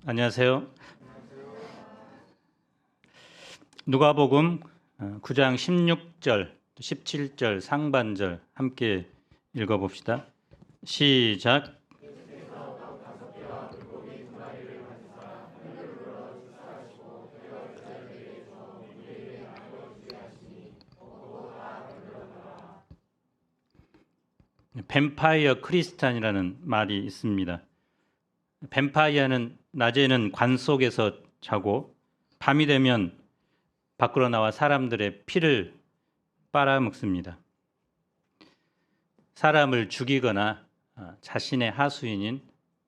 안녕하세요. 누가복음 9장 16절, 17절 상반절 함께 읽어봅시다. 시작. 뱀파이어 크리스찬이라는 말이 있습니다. 뱀파이어는 낮에는 관 속에서 자고 밤이 되면 밖으로 나와 사람들의 피를 빨아먹습니다. 사람을 죽이거나 자신의 하수인인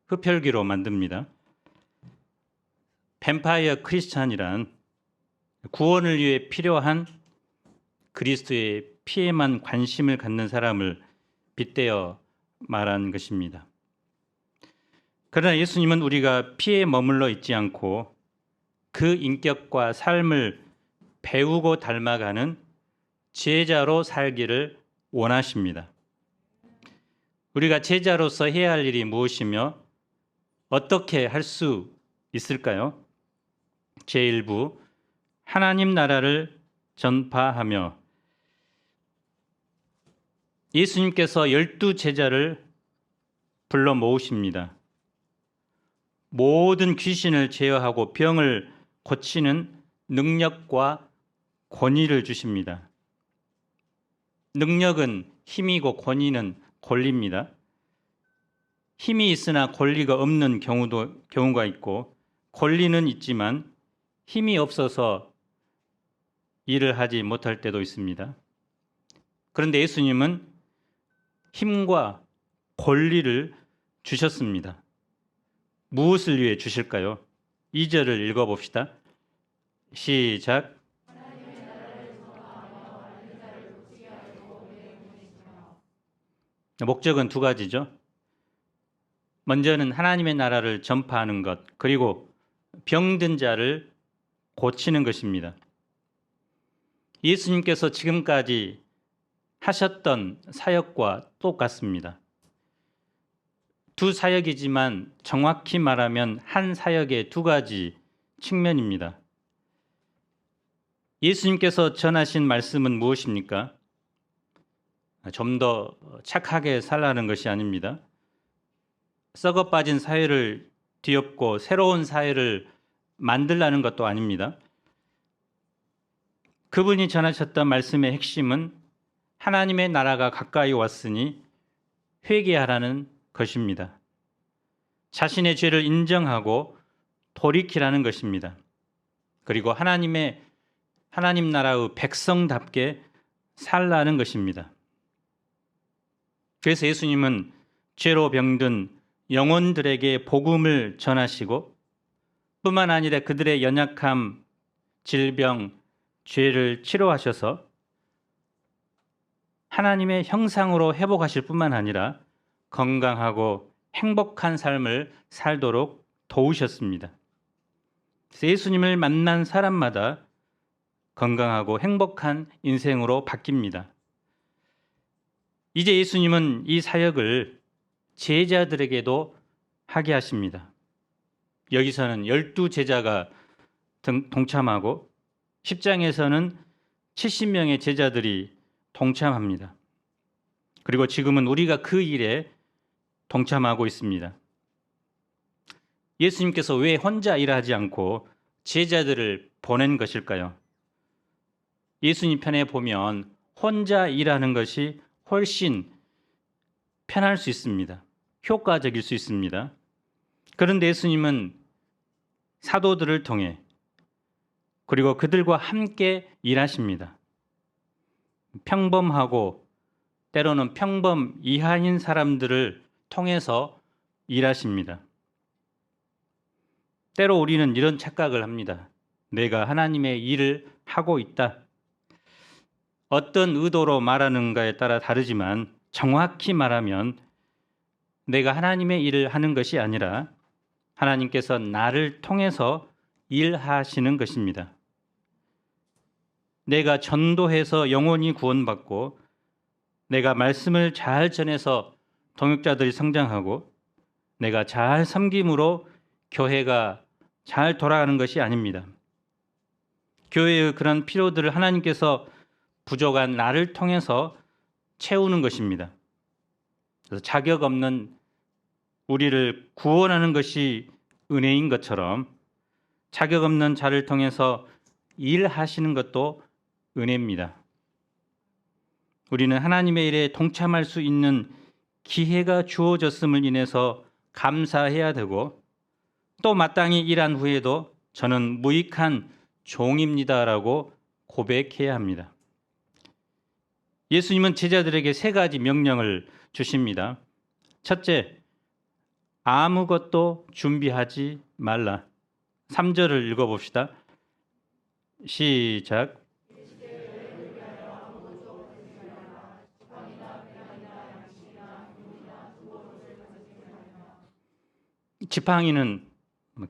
흡혈귀로 만듭니다. 뱀파이어 크리스찬이란 구원을 위해 필요한 그리스도의 피에만 관심을 갖는 사람을 빗대어 말한 것입니다. 그러나 예수님은 우리가 피에 머물러 있지 않고 그 인격과 삶을 배우고 닮아가는 제자로 살기를 원하십니다. 우리가 제자로서 해야 할 일이 무엇이며 어떻게 할 수 있을까요? 제1부 하나님 나라를 전파하며. 예수님께서 12 제자를 불러 모으십니다. 모든 귀신을 제어하고 병을 고치는 능력과 권위를 주십니다. 능력은 힘이고 권위는 권리입니다. 힘이 있으나 권리가 없는 경우가 있고, 권리는 있지만 힘이 없어서 일을 하지 못할 때도 있습니다. 그런데 예수님은 힘과 권리를 주셨습니다. 무엇을 위해 주실까요? 2절을 읽어봅시다. 시작. 목적은 두 가지죠. 먼저는 하나님의 나라를 전파하는 것, 그리고 병든 자를 고치는 것입니다. 예수님께서 지금까지 하셨던 사역과 똑같습니다. 두 사역이지만 정확히 말하면 한 사역의 두 가지 측면입니다. 예수님께서 전하신 말씀은 무엇입니까? 좀 더 착하게 살라는 것이 아닙니다. 썩어 빠진 사회를 뒤엎고 새로운 사회를 만들라는 것도 아닙니다. 그분이 전하셨던 말씀의 핵심은 하나님의 나라가 가까이 왔으니 회개하라는 것입니다. 자신의 죄를 인정하고 돌이키라는 것입니다. 그리고 하나님 나라의 백성답게 살라는 것입니다. 그래서 예수님은 죄로 병든 영혼들에게 복음을 전하시고, 뿐만 아니라 그들의 연약함, 질병, 죄를 치료하셔서 하나님의 형상으로 회복하실 뿐만 아니라 건강하고 행복한 삶을 살도록 도우셨습니다. 그래서 예수님을 만난 사람마다 건강하고 행복한 인생으로 바뀝니다. 이제 예수님은 이 사역을 제자들에게도 하게 하십니다. 여기서는 12 제자가 동참하고 10장에서는 70명의 제자들이 동참합니다. 그리고 지금은 우리가 그 일에 동참하고 있습니다. 예수님께서 왜 혼자 일하지 않고 제자들을 보낸 것일까요? 예수님 편에 보면 혼자 일하는 것이 훨씬 편할 수 있습니다. 효과적일 수 있습니다. 그런데 예수님은 사도들을 통해 그리고 그들과 함께 일하십니다. 평범하고 때로는 평범 이하인 사람들을 통해서 일하십니다. 때로 우리는 이런 착각을 합니다. 내가 하나님의 일을 하고 있다. 어떤 의도로 말하는가에 따라 다르지만 정확히 말하면 내가 하나님의 일을 하는 것이 아니라 하나님께서 나를 통해서 일하시는 것입니다. 내가 전도해서 영혼이 구원받고, 내가 말씀을 잘 전해서 동역자들이 성장하고, 내가 잘 섬김으로 교회가 잘 돌아가는 것이 아닙니다. 교회의 그런 필요들을 하나님께서 부족한 나를 통해서 채우는 것입니다. 그래서 자격 없는 우리를 구원하는 것이 은혜인 것처럼 자격 없는 자를 통해서 일하시는 것도 은혜입니다. 우리는 하나님의 일에 동참할 수 있는 기회가 주어졌음을 인해서 감사해야 되고, 또 마땅히 일한 후에도 저는 무익한 종입니다라고 고백해야 합니다. 예수님은 제자들에게 3가지 명령을 주십니다. 첫째, 아무것도 준비하지 말라. 3절을 읽어봅시다. 시작. 지팡이는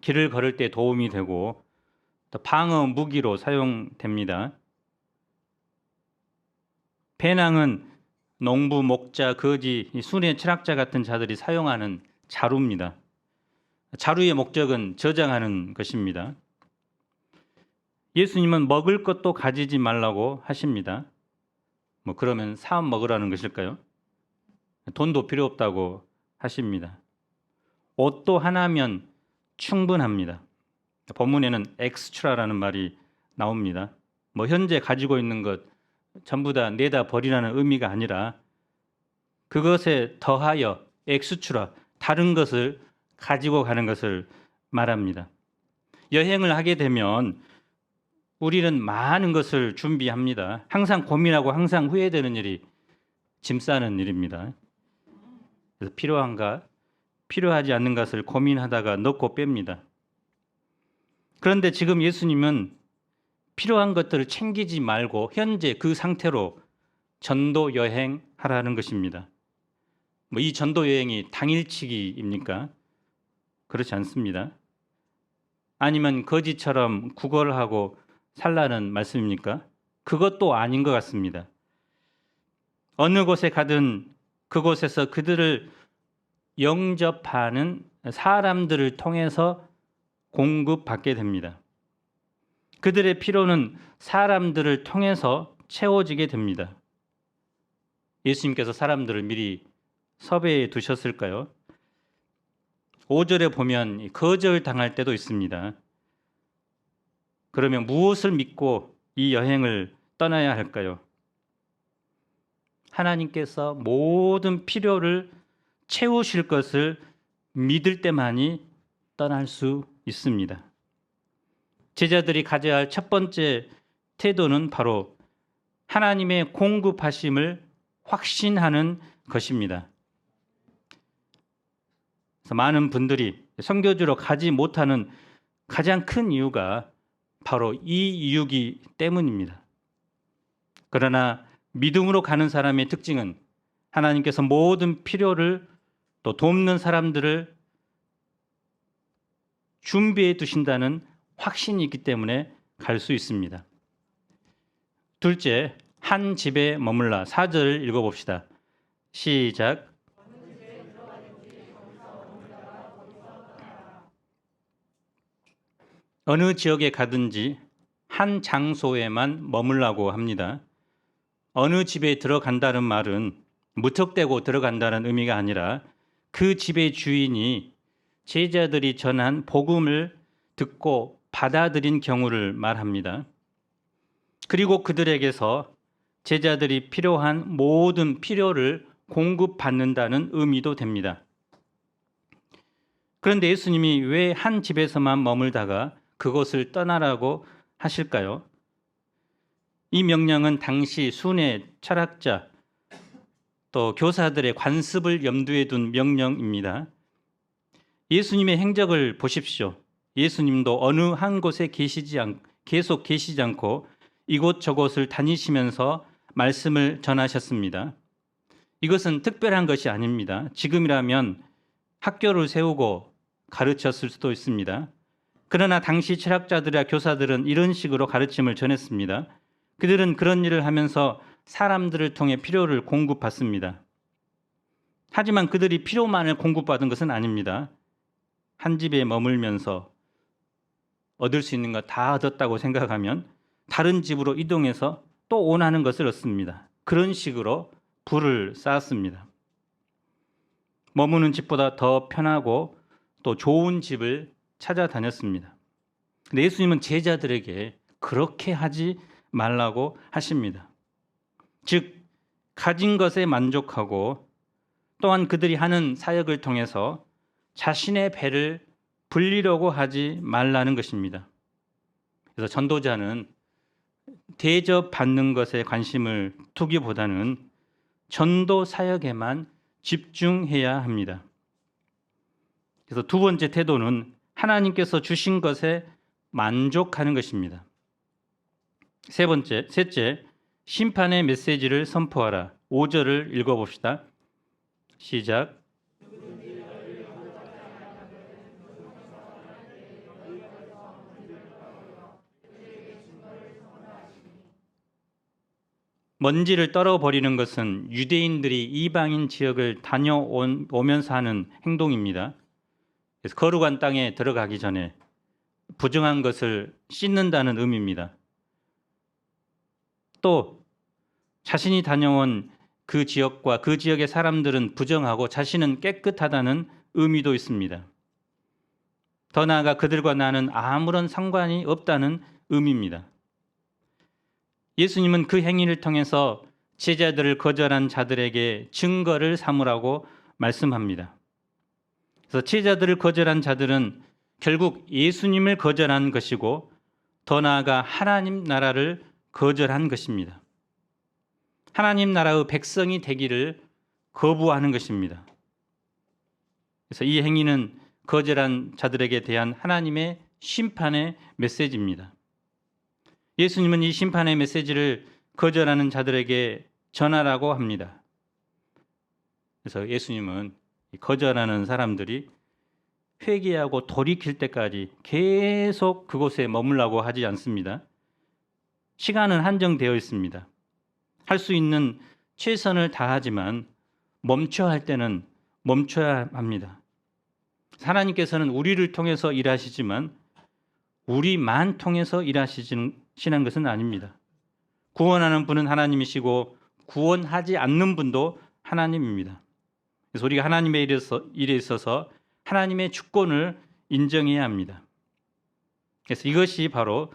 길을 걸을 때 도움이 되고 또 방어 무기로 사용됩니다. 배낭은 농부, 목자, 거지, 순회 철학자 같은 자들이 사용하는 자루입니다. 자루의 목적은 저장하는 것입니다. 예수님은 먹을 것도 가지지 말라고 하십니다. 그러면 사업 먹으라는 것일까요? 돈도 필요 없다고 하십니다. 옷도 하나면 충분합니다. 본문에는 엑스트라라는 말이 나옵니다. 현재 가지고 있는 것 전부 다 내다 버리라는 의미가 아니라 그것에 더하여 엑스트라, 다른 것을 가지고 가는 것을 말합니다. 여행을 하게 되면 우리는 많은 것을 준비합니다. 항상 고민하고 항상 후회되는 일이 짐 싸는 일입니다. 그래서 필요한가, 필요하지 않는 것을 고민하다가 넣고 뺍니다. 그런데 지금 예수님은 필요한 것들을 챙기지 말고 현재 그 상태로 전도 여행하라는 것입니다. 이 전도 여행이 당일치기입니까? 그렇지 않습니다. 아니면 거지처럼 구걸을 하고 살라는 말씀입니까? 그것도 아닌 것 같습니다. 어느 곳에 가든 그곳에서 그들을 영접하는 사람들을 통해서 공급받게 됩니다. 그들의 필요는 사람들을 통해서 채워지게 됩니다. 예수님께서 사람들을 미리 섭외해 두셨을까요? 5절에 보면 거절당할 때도 있습니다. 그러면 무엇을 믿고 이 여행을 떠나야 할까요? 하나님께서 모든 필요를 채우실 것을 믿을 때만이 떠날 수 있습니다. 제자들이 가져야 할 첫 번째 태도는 바로 하나님의 공급하심을 확신하는 것입니다. 그래서 많은 분들이 선교지로 가지 못하는 가장 큰 이유가 바로 이 이유이기 때문입니다. 그러나 믿음으로 가는 사람의 특징은 하나님께서 모든 필요를 또 돕는 사람들을 준비해 두신다는 확신이 있기 때문에 갈 수 있습니다. 둘째, 한 집에 머물라. 4절을 읽어봅시다. 시작. 어느 지역에 가든지 한 장소에만 머물라고 합니다. 어느 집에 들어간다는 말은 무턱대고 들어간다는 의미가 아니라 그 집의 주인이 제자들이 전한 복음을 듣고 받아들인 경우를 말합니다. 그리고 그들에게서 제자들이 필요한 모든 필요를 공급받는다는 의미도 됩니다. 그런데 예수님이 왜 한 집에서만 머물다가 그곳을 떠나라고 하실까요? 이 명령은 당시 순회 철학자 또 교사들의 관습을 염두에 둔 명령입니다. 예수님의 행적을 보십시오. 예수님도 어느 한 곳에 계속 계시지 않고 이곳저곳을 다니시면서 말씀을 전하셨습니다. 이것은 특별한 것이 아닙니다. 지금이라면 학교를 세우고 가르쳤을 수도 있습니다. 그러나 당시 철학자들이나 교사들은 이런 식으로 가르침을 전했습니다. 그들은 그런 일을 하면서 사람들을 통해 필요를 공급받습니다. 하지만 그들이 필요만을 공급받은 것은 아닙니다. 한 집에 머물면서 얻을 수 있는 거 다 얻었다고 생각하면 다른 집으로 이동해서 또 원하는 것을 얻습니다. 그런 식으로 부를 쌓았습니다. 머무는 집보다 더 편하고 또 좋은 집을 찾아다녔습니다. 근데 예수님은 제자들에게 그렇게 하지 말라고 하십니다. 즉, 가진 것에 만족하고 또한 그들이 하는 사역을 통해서 자신의 배를 불리려고 하지 말라는 것입니다. 그래서 전도자는 대접받는 것에 관심을 두기보다는 전도 사역에만 집중해야 합니다. 그래서 두 번째 태도는 하나님께서 주신 것에 만족하는 것입니다. 셋째, 심판의 메시지를 선포하라. 5절을 읽어봅시다. 시작. 먼지를 떨어버리는 것은 유대인들이 이방인 지역을 다녀오면서 하는 행동입니다. 그래서 거룩한 땅에 들어가기 전에 부정한 것을 씻는다는 의미입니다. 또 자신이 다녀온 그 지역과 그 지역의 사람들은 부정하고 자신은 깨끗하다는 의미도 있습니다. 더 나아가 그들과 나는 아무런 상관이 없다는 의미입니다. 예수님은 그 행위를 통해서 제자들을 거절한 자들에게 증거를 삼으라고 말씀합니다. 그래서 제자들을 거절한 자들은 결국 예수님을 거절한 것이고 더 나아가 하나님 나라를 거절한 것입니다. 하나님 나라의 백성이 되기를 거부하는 것입니다. 그래서 이 행위는 거절한 자들에게 대한 하나님의 심판의 메시지입니다. 예수님은 이 심판의 메시지를 거절하는 자들에게 전하라고 합니다. 그래서 예수님은 거절하는 사람들이 회개하고 돌이킬 때까지 계속 그곳에 머물라고 하지 않습니다. 시간은 한정되어 있습니다. 할 수 있는 최선을 다하지만 멈춰야 할 때는 멈춰야 합니다. 하나님께서는 우리를 통해서 일하시지만 우리만 통해서 일하시는 것은 아닙니다. 구원하는 분은 하나님이시고 구원하지 않는 분도 하나님입니다. 그래서 우리가 하나님의 일에 있어서 하나님의 주권을 인정해야 합니다. 그래서 이것이 바로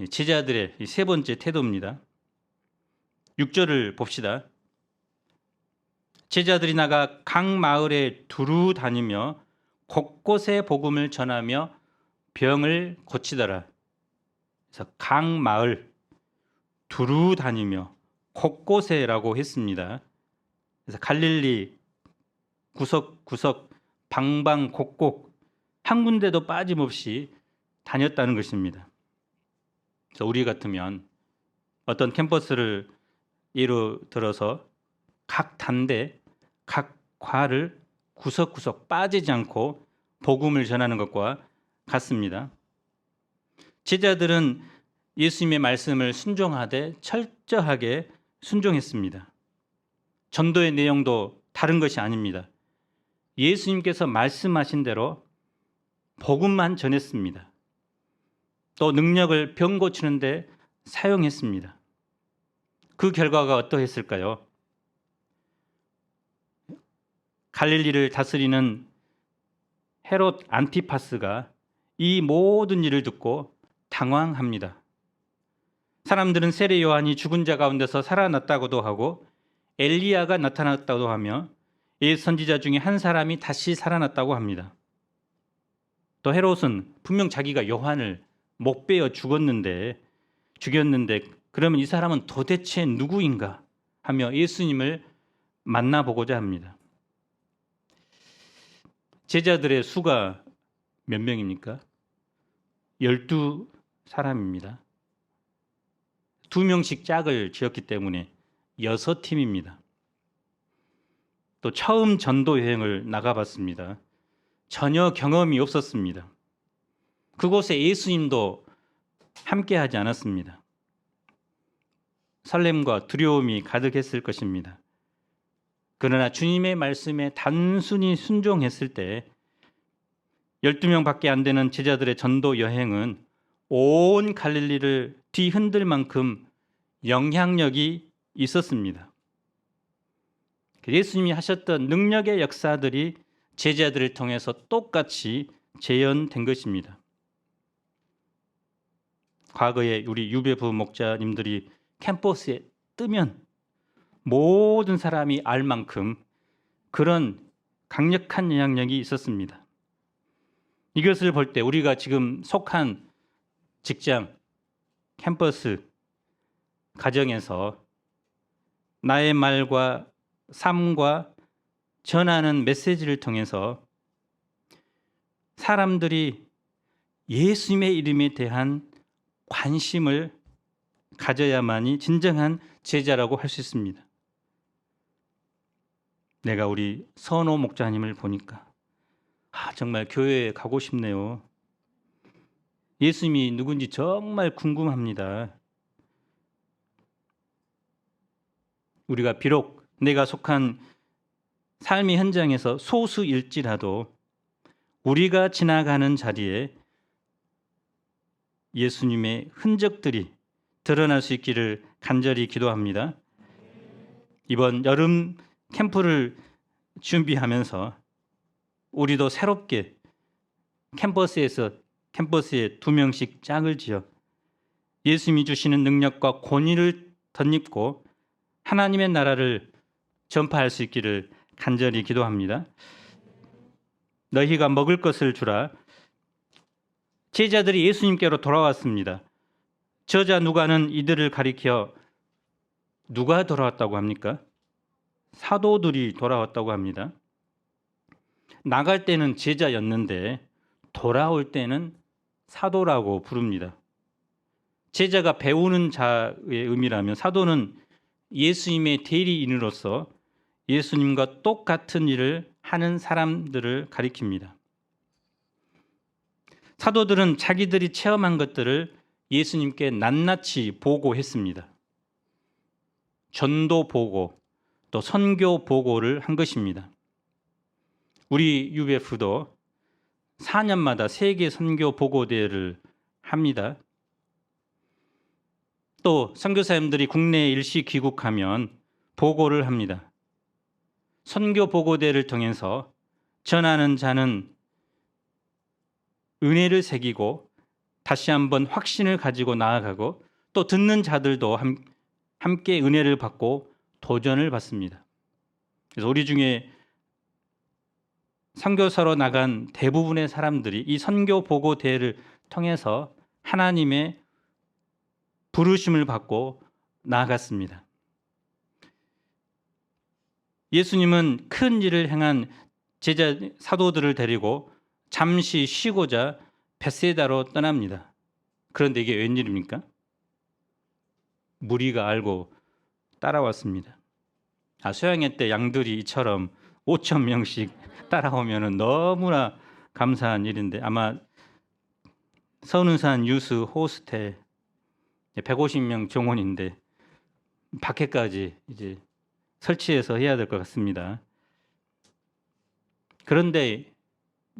제자들의 세 번째 태도입니다. 6절을 봅시다. 제자들이 나가 각 마을에 두루 다니며 곳곳에 복음을 전하며 병을 고치더라. 그래서 각 마을 두루 다니며 곳곳에라고 했습니다. 그래서 갈릴리 구석구석 방방곡곡 한 군데도 빠짐없이 다녔다는 것입니다. 그래서 우리 같으면 어떤 캠퍼스를 예로 들어서 각 단대, 각 과를 구석구석 빠지지 않고 복음을 전하는 것과 같습니다. 제자들은 예수님의 말씀을 순종하되 철저하게 순종했습니다. 전도의 내용도 다른 것이 아닙니다. 예수님께서 말씀하신 대로 복음만 전했습니다. 또 능력을 병 고치는 데 사용했습니다. 그 결과가 어떠했을까요? 갈릴리를 다스리는 헤롯 안티파스가 이 모든 일을 듣고 당황합니다. 사람들은 세례 요한이 죽은 자 가운데서 살아났다고도 하고 엘리야가 나타났다고 하며 옛 선지자 중에 한 사람이 다시 살아났다고 합니다. 또 헤롯은 분명 자기가 요한을 못 베어 죽였는데 그러면 이 사람은 도대체 누구인가 하며 예수님을 만나보고자 합니다. 제자들의 수가 몇 명입니까? 12사람입니다. 2명씩 짝을 지었기 때문에 6팀입니다. 또 처음 전도 여행을 나가봤습니다. 전혀 경험이 없었습니다. 그곳에 예수님도 함께하지 않았습니다. 설렘과 두려움이 가득했을 것입니다. 그러나 주님의 말씀에 단순히 순종했을 때 12명밖에 안 되는 제자들의 전도 여행은 온 갈릴리를 뒤흔들 만큼 영향력이 있었습니다. 예수님이 하셨던 능력의 역사들이 제자들을 통해서 똑같이 재현된 것입니다. 과거에 우리 유배부 목자님들이 캠퍼스에 뜨면 모든 사람이 알 만큼 그런 강력한 영향력이 있었습니다. 이것을 볼 때 우리가 지금 속한 직장, 캠퍼스, 가정에서 나의 말과 삶과 전하는 메시지를 통해서 사람들이 예수님의 이름에 대한 관심을 가져야만이 진정한 제자라고 할 수 있습니다. 내가 우리 선호 목자님을 보니까 정말 교회에 가고 싶네요. 예수님이 누군지 정말 궁금합니다. 우리가 비록 내가 속한 삶의 현장에서 소수일지라도 우리가 지나가는 자리에 예수님의 흔적들이 드러날 수 있기를 간절히 기도합니다. 이번 여름 캠프를 준비하면서 우리도 새롭게 캠퍼스에 2명씩 짝을 지어 예수님이 주시는 능력과 권위를 덧입고 하나님의 나라를 전파할 수 있기를 간절히 기도합니다. 너희가 먹을 것을 주라. 제자들이 예수님께로 돌아왔습니다. 저자 누가는 이들을 가리켜 누가 돌아왔다고 합니까? 사도들이 돌아왔다고 합니다. 나갈 때는 제자였는데 돌아올 때는 사도라고 부릅니다. 제자가 배우는 자의 의미라면 사도는 예수님의 대리인으로서 예수님과 똑같은 일을 하는 사람들을 가리킵니다. 사도들은 자기들이 체험한 것들을 예수님께 낱낱이 보고했습니다. 전도 보고 또 선교 보고를 한 것입니다. 우리 UBF도 4년마다 세계 선교 보고대회를 합니다. 또 선교사님들이 국내에 일시 귀국하면 보고를 합니다. 선교 보고대회를 통해서 전하는 자는 은혜를 새기고 다시 한번 확신을 가지고 나아가고 또 듣는 자들도 함께 은혜를 받고 도전을 받습니다. 그래서 우리 중에 선교사로 나간 대부분의 사람들이 이 선교 보고 대회를 통해서 하나님의 부르심을 받고 나아갔습니다. 예수님은 큰 일을 행한 제자 사도들을 데리고 잠시 쉬고자 벳세다로 떠납니다. 그런데 이게 웬일입니까? 무리가 알고 따라왔습니다. 수양회 때 양들이 이처럼 5,000명씩 따라오면 너무나 감사한 일인데 아마 선운산 유스 호스텔 150명 정원인데 밖에까지 이제 설치해서 해야 될 것 같습니다. 그런데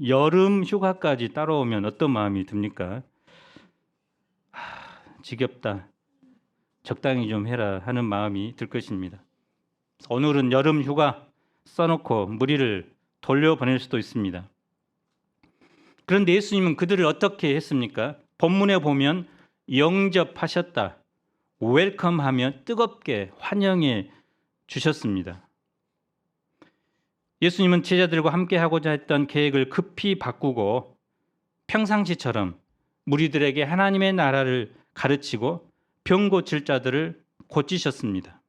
여름 휴가까지 따라오면 어떤 마음이 듭니까? 지겹다. 적당히 좀 해라 하는 마음이 들 것입니다. 오늘은 여름 휴가 써놓고 무리를 돌려보낼 수도 있습니다. 그런데 예수님은 그들을 어떻게 했습니까? 본문에 보면 영접하셨다. 웰컴하며 뜨겁게 환영해 주셨습니다. 예수님은 제자들과 함께 하고자 했던 계획을 급히 바꾸고 평상시처럼 무리들에게 하나님의 나라를 가르치고 병 고칠 자들을 고치셨습니다.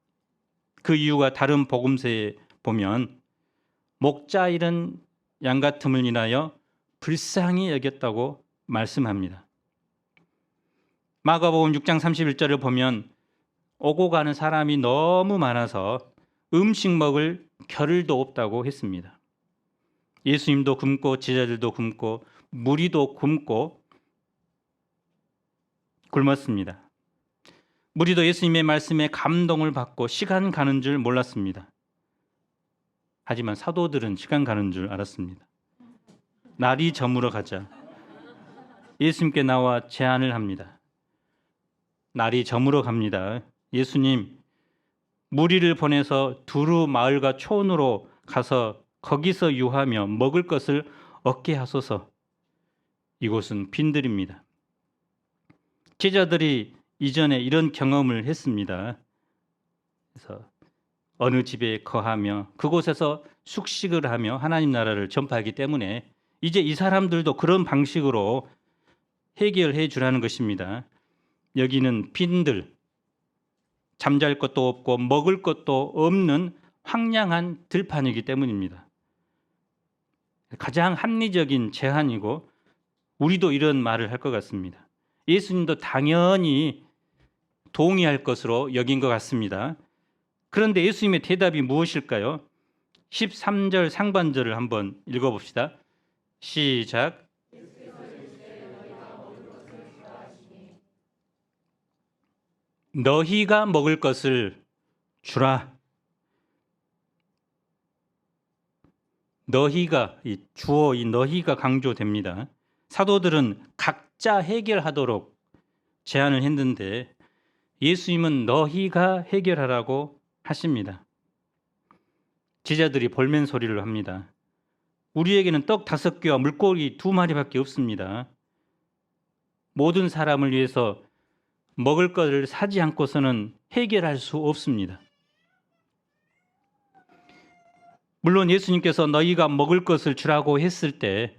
그 이유가 다른 복음서에 보면 목자 잃은 양 같음을 인하여 불쌍히 여겼다고 말씀합니다. 마가복음 6장 31절을 보면 오고 가는 사람이 너무 많아서 음식 먹을 겨를도 없다고 했습니다. 예수님도 굶고 제자들도 굶고 무리도 굶고 굶었습니다. 무리도 예수님의 말씀에 감동을 받고 시간 가는 줄 몰랐습니다. 하지만 사도들은 시간 가는 줄 알았습니다. 날이 저물어 가자. 예수님께 나와 제안을 합니다. 날이 저물어 갑니다. 예수님, 무리를 보내서 두루 마을과 촌으로 가서 거기서 유하며 먹을 것을 얻게 하소서. 이곳은 빈들입니다. 제자들이 이전에 이런 경험을 했습니다. 그래서 어느 집에 거하며 그곳에서 숙식을 하며 하나님 나라를 전파하기 때문에 이제 이 사람들도 그런 방식으로 해결해 주라는 것입니다. 여기는 빈들, 잠잘 것도 없고 먹을 것도 없는 황량한 들판이기 때문입니다. 가장 합리적인 제안이고 우리도 이런 말을 할 것 같습니다. 예수님도 당연히 동의할 것으로 여긴 것 같습니다. 그런데 예수님의 대답이 무엇일까요? 13절 상반절을 한번 읽어봅시다. 시작. 너희가 먹을 것을 주라. 너희가, 이 주어 이 너희가 강조됩니다. 사도들은 각자 해결하도록 제안을 했는데 예수님은 너희가 해결하라고 하십니다. 제자들이 볼멘 소리를 합니다. 우리에게는 떡 5개와 물고기 2마리밖에 없습니다. 모든 사람을 위해서 먹을 것을 사지 않고서는 해결할 수 없습니다. 물론 예수님께서 너희가 먹을 것을 주라고 했을 때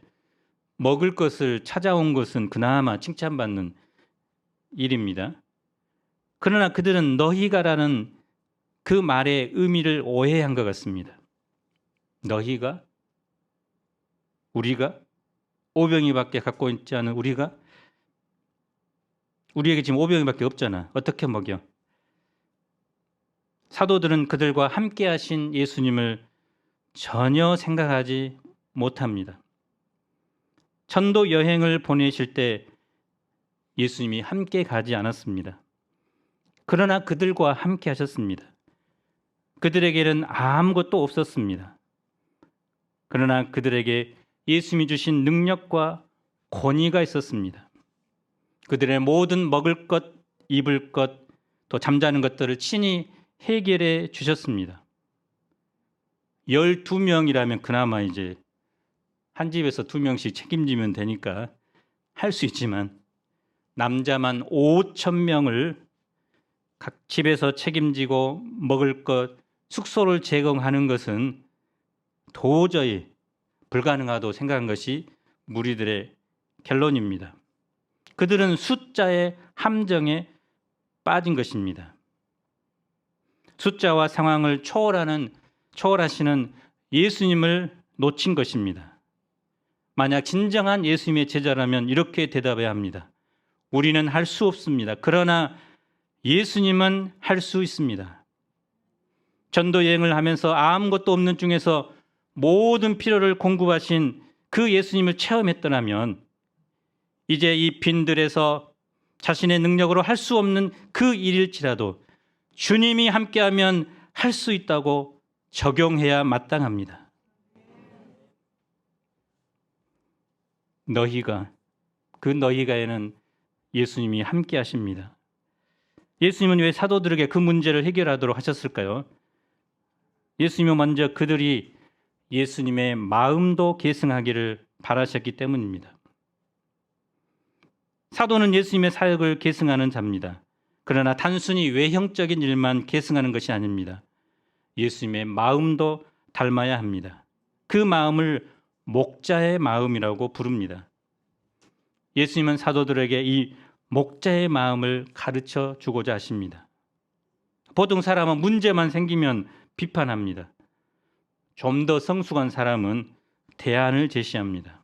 먹을 것을 찾아온 것은 그나마 칭찬받는 일입니다. 그러나 그들은 너희가라는 그 말의 의미를 오해한 것 같습니다. 너희가? 우리가? 오병이밖에 갖고 있지 않은 우리가? 우리에게 지금 오병이밖에 없잖아. 어떻게 먹여? 사도들은 그들과 함께 하신 예수님을 전혀 생각하지 못합니다. 전도 여행을 보내실 때 예수님이 함께 가지 않았습니다. 그러나 그들과 함께 하셨습니다. 그들에게는 아무것도 없었습니다. 그러나 그들에게 예수님이 주신 능력과 권위가 있었습니다. 그들의 모든 먹을 것, 입을 것, 또 잠자는 것들을 친히 해결해 주셨습니다. 12명이라면 그나마 이제 한 집에서 2명씩 책임지면 되니까 할 수 있지만 남자만 5,000명을 각 집에서 책임지고 먹을 것, 숙소를 제공하는 것은 도저히 불가능하다고 생각한 것이 무리들의 결론입니다. 그들은 숫자의 함정에 빠진 것입니다. 숫자와 상황을 초월하시는 예수님을 놓친 것입니다. 만약 진정한 예수님의 제자라면 이렇게 대답해야 합니다. 우리는 할 수 없습니다. 그러나 예수님은 할 수 있습니다. 전도 여행을 하면서 아무것도 없는 중에서 모든 필요를 공급하신 그 예수님을 체험했더라면 이제 이 빈들에서 자신의 능력으로 할 수 없는 그 일일지라도 주님이 함께하면 할 수 있다고 적용해야 마땅합니다. 너희가, 그 너희가에는 예수님이 함께 하십니다. 예수님은 왜 사도들에게 그 문제를 해결하도록 하셨을까요? 예수님은 먼저 그들이 예수님의 마음도 계승하기를 바라셨기 때문입니다. 사도는 예수님의 사역을 계승하는 자입니다. 그러나 단순히 외형적인 일만 계승하는 것이 아닙니다. 예수님의 마음도 닮아야 합니다. 그 마음을 목자의 마음이라고 부릅니다. 예수님은 사도들에게 이 목자의 마음을 가르쳐 주고자 하십니다. 보통 사람은 문제만 생기면 비판합니다. 좀 더 성숙한 사람은 대안을 제시합니다.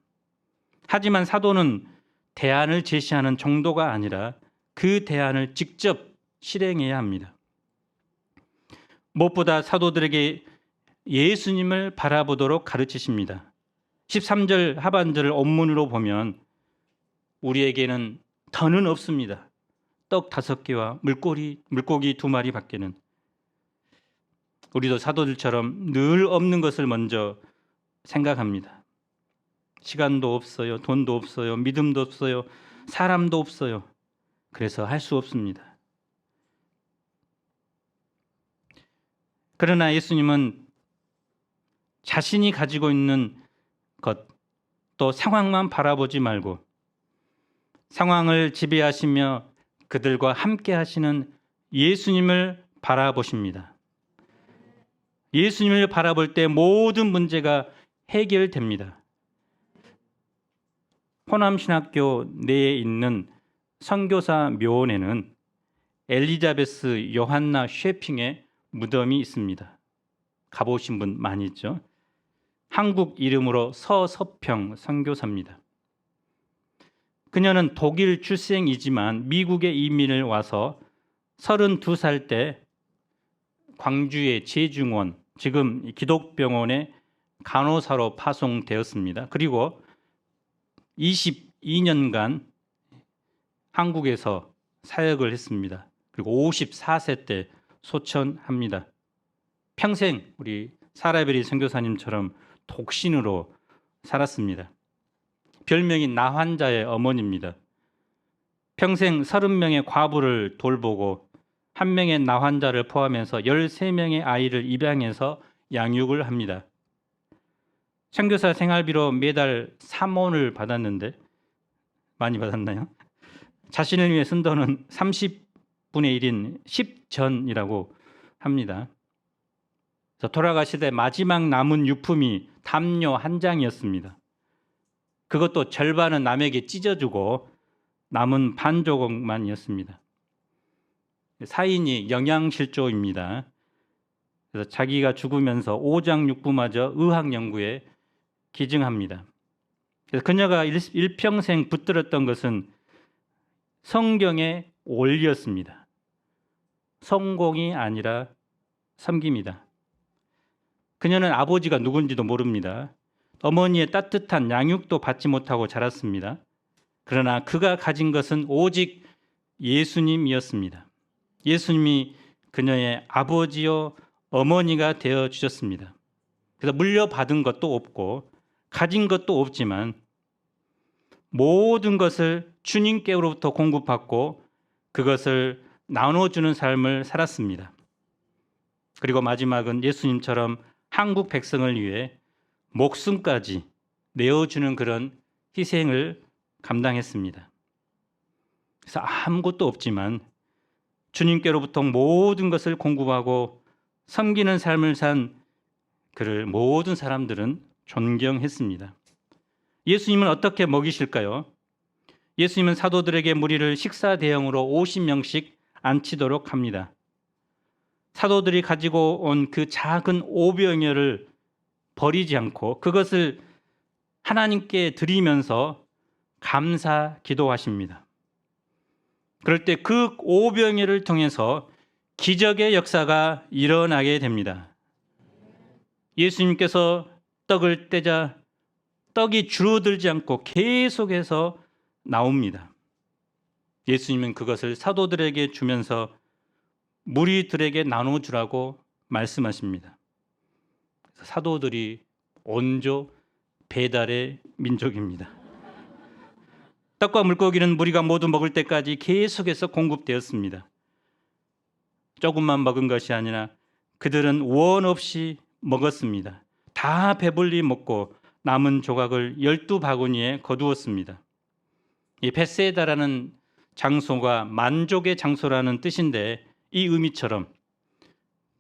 하지만 사도는 대안을 제시하는 정도가 아니라 그 대안을 직접 실행해야 합니다. 무엇보다 사도들에게 예수님을 바라보도록 가르치십니다. 13절 하반절을 원문으로 보면 우리에게는 더는 없습니다. 떡 5개와 물고기 2마리 밖에는. 우리도 사도들처럼 늘 없는 것을 먼저 생각합니다. 시간도 없어요. 돈도 없어요. 믿음도 없어요. 사람도 없어요. 그래서 할 수 없습니다. 그러나 예수님은 자신이 가지고 있는 것, 또 상황만 바라보지 말고 상황을 지배하시며 그들과 함께 하시는 예수님을 바라보십니다. 예수님을 바라볼 때 모든 문제가 해결됩니다. 호남신학교 내에 있는 선교사 묘원에는 엘리자베스 요한나 쉐핑의 무덤이 있습니다. 가보신 분 많이 있죠? 한국 이름으로 서서평 선교사입니다. 그녀는 독일 출생이지만 미국에 이민을 와서 32살 때 광주의 제중원, 지금 기독병원의 간호사로 파송되었습니다. 그리고 22년간 한국에서 사역을 했습니다. 그리고 54세 때 소천합니다. 평생 우리 사라베리 선교사님처럼 독신으로 살았습니다. 별명이 나환자의 어머니입니다. 평생 30명의 과부를 돌보고 1명의 나환자를 포함해서 13명의 아이를 입양해서 양육을 합니다. 선교사 생활비로 매달 3원을 받았는데 많이 받았나요? 자신을 위해 쓴 돈은 30분의 1인 10전이라고 합니다. 돌아가시되 마지막 남은 유품이 담요 한 장이었습니다. 그것도 절반은 남에게 찢어주고 남은 반 조각만이었습니다. 사인이 영양실조입니다. 그래서 자기가 죽으면서 오장육부마저 의학 연구에 기증합니다. 그래서 그녀가 일평생 붙들었던 것은 성경의 원리였습니다. 성공이 아니라 섬김이다. 그녀는 아버지가 누군지도 모릅니다. 어머니의 따뜻한 양육도 받지 못하고 자랐습니다. 그러나 그가 가진 것은 오직 예수님이었습니다. 예수님이 그녀의 아버지요 어머니가 되어 주셨습니다. 그래서 물려받은 것도 없고 가진 것도 없지만 모든 것을 주님께로부터 공급받고 그것을 나눠주는 삶을 살았습니다. 그리고 마지막은 예수님처럼 한국 백성을 위해 목숨까지 내어주는 그런 희생을 감당했습니다. 그래서 아무것도 없지만 주님께로부터 모든 것을 공급하고 섬기는 삶을 산 그를 모든 사람들은 존경했습니다. 예수님은 어떻게 먹이실까요? 예수님은 사도들에게 무리를 식사 대용으로 50명씩 앉히도록 합니다. 사도들이 가지고 온 그 작은 오병이어를 버리지 않고 그것을 하나님께 드리면서 감사 기도하십니다. 그럴 때 그 오병이어를 통해서 기적의 역사가 일어나게 됩니다. 예수님께서 떡을 떼자 떡이 줄어들지 않고 계속해서 나옵니다. 예수님은 그것을 사도들에게 주면서 무리들에게 나눠주라고 말씀하십니다. 사도들이 온조 배달의 민족입니다. 떡과 물고기는 무리가 모두 먹을 때까지 계속해서 공급되었습니다. 조금만 먹은 것이 아니라 그들은 원 없이 먹었습니다. 다 배불리 먹고 남은 조각을 12바구니에 거두었습니다. 이 베세다라는 장소가 만족의 장소라는 뜻인데 이 의미처럼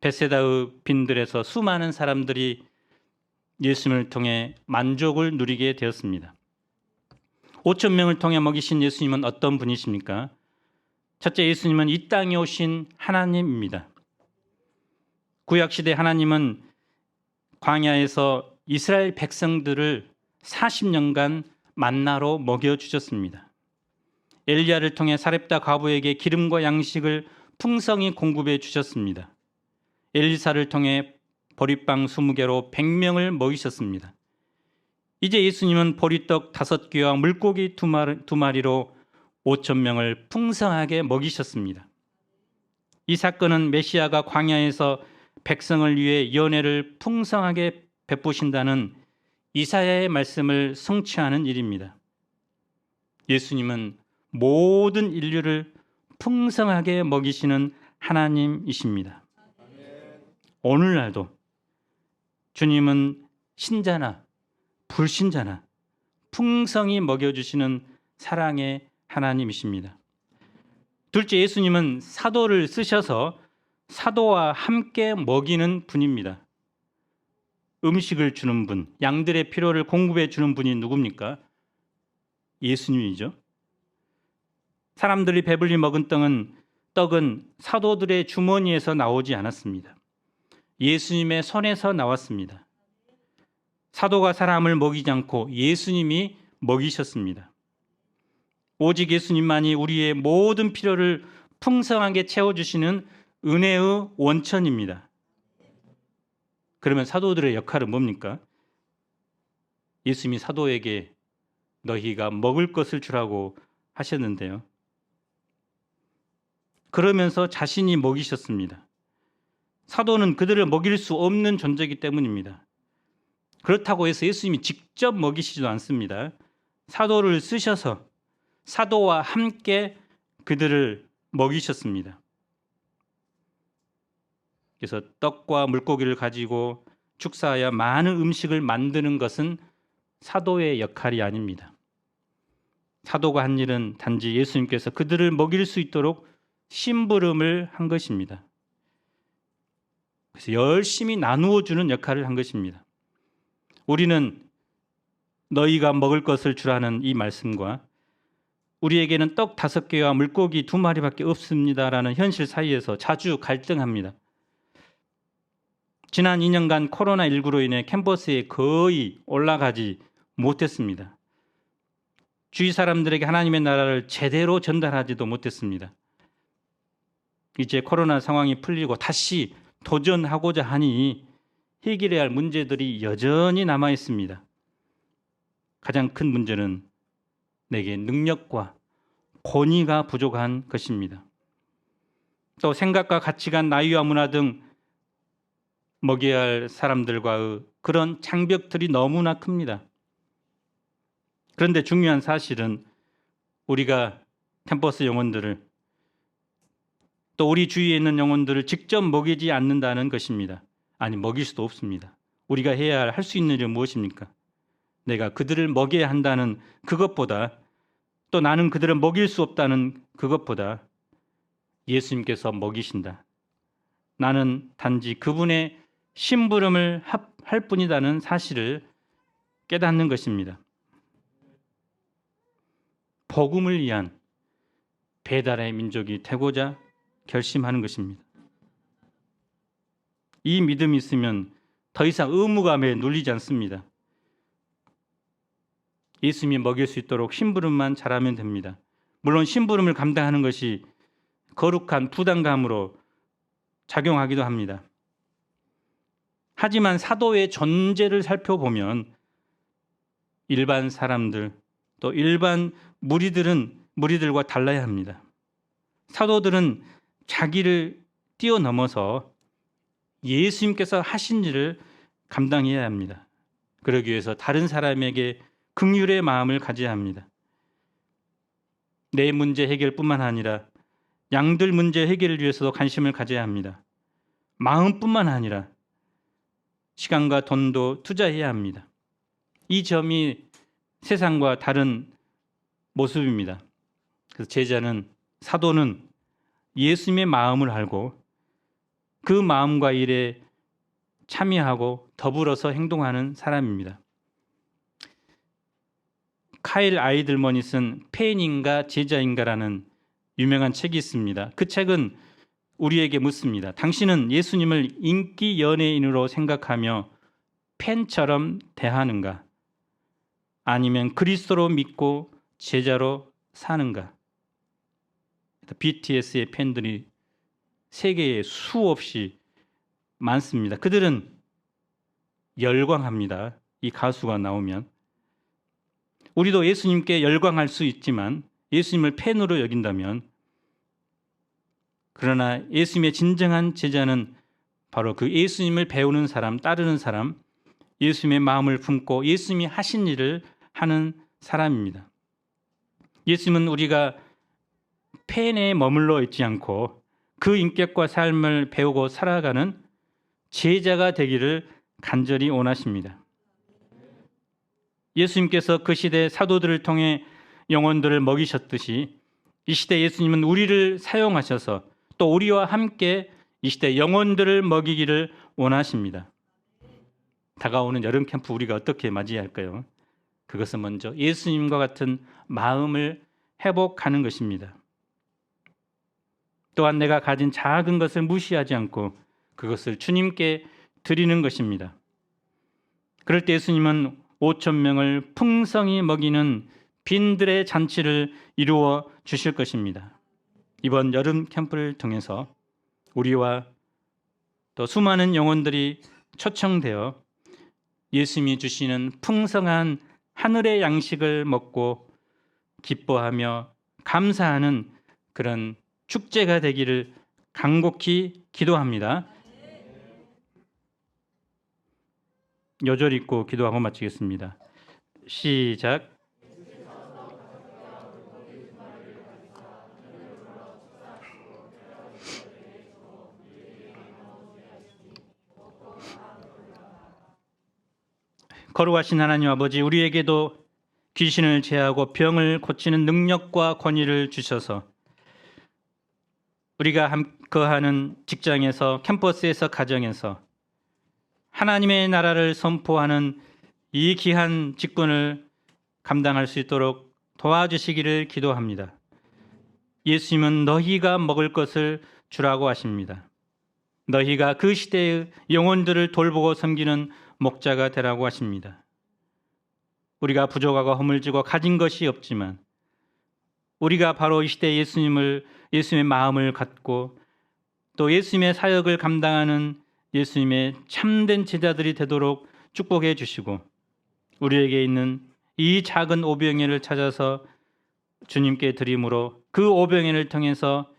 베세다의 빈들에서 수많은 사람들이 예수님을 통해 만족을 누리게 되었습니다. 5천 명을 통해 먹이신 예수님은 어떤 분이십니까? 첫째, 예수님은 이 땅에 오신 하나님입니다. 구약시대 하나님은 광야에서 이스라엘 백성들을 40년간 만나로 먹여주셨습니다. 엘리야를 통해 사렙다 과부에게 기름과 양식을 풍성히 공급해 주셨습니다. 엘리사를 통해 보리빵 20개로 100명을 먹이셨습니다. 이제 예수님은 보리떡 5개와 물고기 2마리로 5,000명을 풍성하게 먹이셨습니다. 이 사건은 메시아가 광야에서 백성을 위해 연회를 풍성하게 베푸신다는 이사야의 말씀을 성취하는 일입니다. 예수님은 모든 인류를 풍성하게 먹이시는 하나님이십니다. 오늘날도 주님은 신자나 불신자나 풍성히 먹여주시는 사랑의 하나님이십니다. 둘째, 예수님은 사도를 쓰셔서 사도와 함께 먹이는 분입니다. 음식을 주는 분, 양들의 필요를 공급해 주는 분이 누굽니까? 예수님이죠. 사람들이 배불리 먹은 떡은 사도들의 주머니에서 나오지 않았습니다. 예수님의 손에서 나왔습니다. 사도가 사람을 먹이지 않고 예수님이 먹이셨습니다. 오직 예수님만이 우리의 모든 필요를 풍성하게 채워주시는 은혜의 원천입니다. 그러면 사도들의 역할은 뭡니까? 예수님이 사도에게 너희가 먹을 것을 주라고 하셨는데요. 그러면서 자신이 먹이셨습니다. 사도는 그들을 먹일 수 없는 존재이기 때문입니다. 그렇다고 해서 예수님이 직접 먹이시지도 않습니다. 사도를 쓰셔서 사도와 함께 그들을 먹이셨습니다. 그래서 떡과 물고기를 가지고 축사하여 많은 음식을 만드는 것은 사도의 역할이 아닙니다. 사도가 한 일은 단지 예수님께서 그들을 먹일 수 있도록 심부름을 한 것입니다. 그래서 열심히 나누어 주는 역할을 한 것입니다. 우리는 너희가 먹을 것을 주라는 이 말씀과 우리에게는 떡 5개와 물고기 2마리밖에 없습니다라는 현실 사이에서 자주 갈등합니다. 지난 2년간 코로나19로 인해 캠퍼스에 거의 올라가지 못했습니다. 주위 사람들에게 하나님의 나라를 제대로 전달하지도 못했습니다. 이제 코로나 상황이 풀리고 다시 도전하고자 하니 해결해야 할 문제들이 여전히 남아 있습니다. 가장 큰 문제는 내게 능력과 권위가 부족한 것입니다. 또 생각과 가치관, 나이와 문화 등 먹여야 할 사람들과의 그런 장벽들이 너무나 큽니다. 그런데 중요한 사실은 우리가 캠퍼스 영혼들을 또 우리 주위에 있는 영혼들을 직접 먹이지 않는다는 것입니다. 아니, 먹일 수도 없습니다. 우리가 해야 할 수 있는 일은 무엇입니까? 내가 그들을 먹여야 한다는 그것보다 또 나는 그들을 먹일 수 없다는 그것보다 예수님께서 먹이신다. 나는 단지 그분의 심부름을 할 뿐이라는 사실을 깨닫는 것입니다. 복음을 위한 배달의 민족이 되고자 결심하는 것입니다. 이 믿음이 있으면 더 이상 의무감에 눌리지 않습니다. 예수님이 먹일 수 있도록 심부름만 잘하면 됩니다. 물론 심부름을 감당하는 것이 거룩한 부담감으로 작용하기도 합니다. 하지만 사도의 존재를 살펴보면 일반 사람들 또 일반 무리들과 달라야 합니다. 사도들은 자기를 뛰어넘어서 예수님께서 하신 일을 감당해야 합니다. 그러기 위해서 다른 사람에게 긍휼의 마음을 가져야 합니다. 내 문제 해결뿐만 아니라 양들 문제 해결을 위해서도 관심을 가져야 합니다. 마음뿐만 아니라 시간과 돈도 투자해야 합니다. 이 점이 세상과 다른 모습입니다. 그래서 사도는 예수님의 마음을 알고 그 마음과 일에 참여하고 더불어서 행동하는 사람입니다. 카일 아이들먼이 쓴 팬인가 제자인가라는 유명한 책이 있습니다. 그 책은 우리에게 묻습니다. 당신은 예수님을 인기 연예인으로 생각하며 팬처럼 대하는가? 아니면 그리스도로 믿고 제자로 사는가? BTS의 팬들이 세계에 수없이 많습니다. 그들은 열광합니다. 이 가수가 나오면. 우리도 예수님께 열광할 수 있지만 예수님을 팬으로 여긴다면, 그러나 예수님의 진정한 제자는 바로 그 예수님을 배우는 사람, 따르는 사람, 예수님의 마음을 품고 예수님이 하신 일을 하는 사람입니다. 예수님은 우리가 폐내에 머물러 있지 않고 그 인격과 삶을 배우고 살아가는 제자가 되기를 간절히 원하십니다. 예수님께서 그 시대 사도들을 통해 영혼들을 먹이셨듯이 이 시대 예수님은 우리를 사용하셔서 또 우리와 함께 이 시대 영혼들을 먹이기를 원하십니다. 다가오는 여름 캠프 우리가 어떻게 맞이할까요? 그것은 먼저 예수님과 같은 마음을 회복하는 것입니다. 또한 내가 가진 작은 것을 무시하지 않고 그것을 주님께 드리는 것입니다. 그럴 때 예수님은 5,000명을 풍성히 먹이는 빈들의 잔치를 이루어 주실 것입니다. 이번 여름 캠프를 통해서 우리와 또 수많은 영혼들이 초청되어 예수님이 주시는 풍성한 하늘의 양식을 먹고 기뻐하며 감사하는 그런 축제가 되기를 간곡히 기도합니다. 요절 읽고 기도하고 마치겠습니다. 시작. 거룩하신 하나님 아버지, 우리에게도 귀신을 제하고 병을 고치는 능력과 권위를 주셔서 우리가 거하는 직장에서, 캠퍼스에서, 가정에서 하나님의 나라를 선포하는 이 귀한 직분을 감당할 수 있도록 도와주시기를 기도합니다. 예수님은 너희가 먹을 것을 주라고 하십니다. 너희가 그 시대의 영혼들을 돌보고 섬기는 목자가 되라고 하십니다. 우리가 부족하고 허물지고 가진 것이 없지만 우리가 바로 이 시대 예수님의 마음을 갖고 또 예수님의 사역을 감당하는 예수님의 참된 제자들이 되도록 축복해 주시고 우리에게 있는 이 작은 오병이를 찾아서 주님께 드림으로 그 오병이를 통해서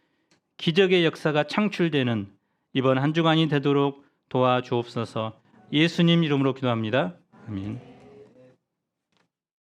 기적의 역사가 창출되는 이번 한 주간이 되도록 도와주옵소서. 예수님 이름으로 기도합니다. 아멘.